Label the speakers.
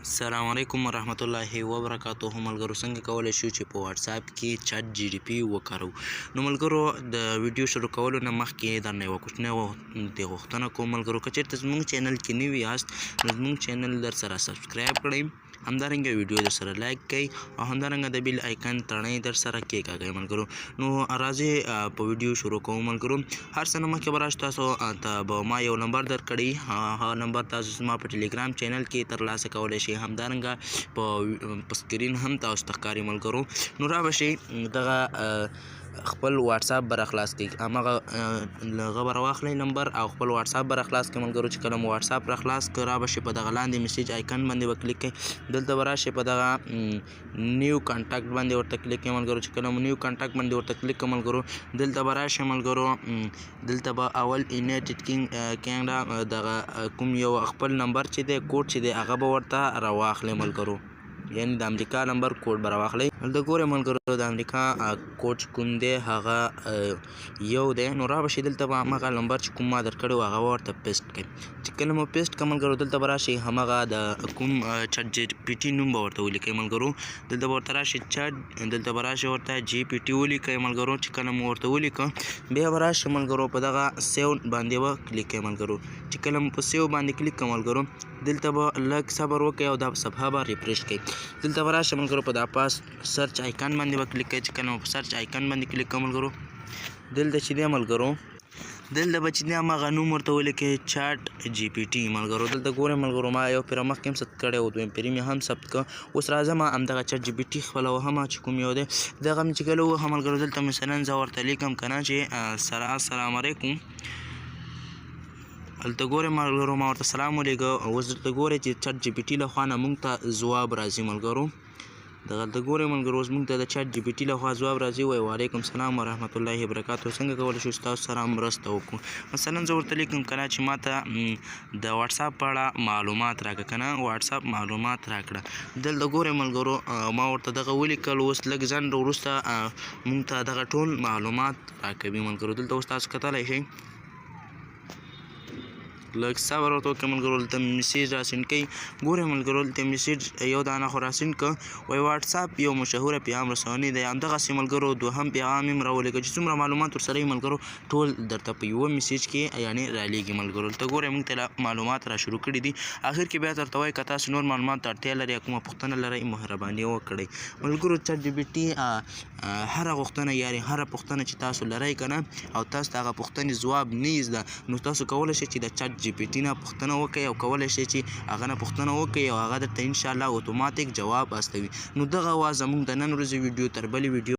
Speaker 1: السلام علیکم ورحمت الله وبرکاتہ. ملګرو څنګه کولی شو چې په واتس اپ کې چټ جی ډي پی وکاروو؟ نو ملګرو د ویډیو شروع کولو نه مخکې درنه یوه کوچنۍ غوښتنه کوم ملګرو، که چېرته زموږ چینل کې نوي یاست نو زموږ چینل در سره سبسکرایب کړئ، همدارنګه ویډیو در سره لایک کړئ او همدارنګه د بیل آیکن تڼۍ در سره کېکاږئ ملګرو. نو راځئ په ویډیو شروع کوو ملګرو. هر څه نه مخکې به راشو تاسو ته به ما یو نمبر درکړی، هغه نمبر تاسو زما په ټلیګرام چینل کې ترلاسه کولی شئ، همدارنګه په سکرین هم تاسو ته ښکاري ملګرو. نو را به شئ دغه خپل واتس اپ به راخلاص کړئ، هماغه هغه به راواخلئ نمبر او خپل واتس اپ به راخلاص کړئ ملګرو. چې کله مو واتس اپ راخلاص کړ را به شئ په دغه لاندې میسیج آیکن باندې به کلیک کړئ، دلته به راشئ په دغه نیو کانټاکټ باندې ورته کلیک کړئ ملګرو. چې کله مو نیو کانټاکټ باندې ورته کلیک کړئ ملګرو، دلته به راشئ ملګرو، دلته به اول یونایټډ کینګډم دغه کوم یو خپل نمبر چې دی کوډ چې دی هغه به ورته راواخلئ ملګرو، یعنی د امریکا نمبر کوډ به راواخلئ. دلته ګورئ ملګرو د امریکا کوډ چې کوم دی هغه یو دی. نو را به شئ دلته به هماغه نمبر چې کوم ما درکړی و هغه به ورته پیسټ کړئ. چې کله مو پیسټ کړه ملګرو، دلته به راشئ هماغه د کوم چټ جی پی ټي نوم به ورته ولیکئ ملګرو. دلته به ورته راشئ چټ، دلته به راشئ ورته جی پی ټي ولیکئ ملګرو. چې کله مو ورته ولیکه بیا به راشئ ملګرو په دغه سیو باندې به کلیک کړئ ملګرو. چې کله مو په سیو باندې کلیک کړه ملګرو، دلته به لږ صبر وکړئ او دا صفحه به ریفریش کړئ. دلته به راشئ ملګرو په دا پاس سرچ آیکن باندې به کلیک کړئ. چې کله مو په سرچ آیکن باندې کلیک کړه ملګرو، دلته چې دی ملګرو دلته به چې دی هماغه نوم ورته ولیکئ چټ جی پی ټي ملګرو. دلته ګورئ ملګرو ما یو پیره مخکې هم ثبت کړی و، دویم پیرې مې هم ثبت کړه. اوس راځم همدغه چټ جی پی ټي خپله وهم چې کوم یو دی دغه مې چې کله ووهم ملګرو، دلته مثلا زه ورته لیکم که نه چې السلام علیکم. هلته ګورئ ملګرو ما ورته سلام ولیږه. اوس دلته ګورئ چې چټ جی پی ټي له خوا نه موږ ته ځواب راځي ملګرو. دغلته ګورئ ملګرو اوس موږ ته د چټ جی پی ټي له خوا ځواب راځي، وایي وعلیکم السلام ورحمت الله وبرکاتہ، څنګه کولی شو چې تاسو سره مرسته وکړو؟ مثلا زه ورته لیکم که نه چې ما ته د واتس اپ په اړه معلومات راکړه، که نه واتس اپ معلومات راکړه. دلته ګورئ ملګرو ما ورته دغه ولیکل. اوس لږ ځنډ وروسته موږ ته دغه ټول معلومات راکوي ملګرو. دلته اوس تاسو کتلی شئ، لږ صبر ورته وکړئ ملګرو. دلته میسیج راسینډ کوي، ګورئ ملګرو دلته میسیج یو دانه خو راسینډ کړه، وایي واتس اپ یو مشهوره پیغام رسونې دی. همدغسې ملګرو دوهم پیغام یې راولیږه چې څومره معلومات ورسره وي ملګرو ټول درته په یوه میسیج کې یعنې رالیږي ملګرو. دلته ګورئ موږ ته معلومات را شروع کړي دي. اخر کې بیا درته وایي که تاسو نور معلومات ته اړتیا لرئ یا کومه پوښتنه لرئ مهرباني وکړئ ملګرو. چټ جی پی ټي هره غوښتنه یعنې هره پوښتنه چې تاسو لرئ که نه او تاسو ته هغه پوښتنې ځواب نه یې زده، نو تاسو کولی شئ چې د چټ جی پی ټي نه پوښتنه وکړئ او کولی شئ چې هغه نه پوښتنه وکړئ او هغه درته انشاءالله اتوماتیک جواب استوي. نو دغه وه زموږ د نن ورځې ویډیو. تر بلې ویډیو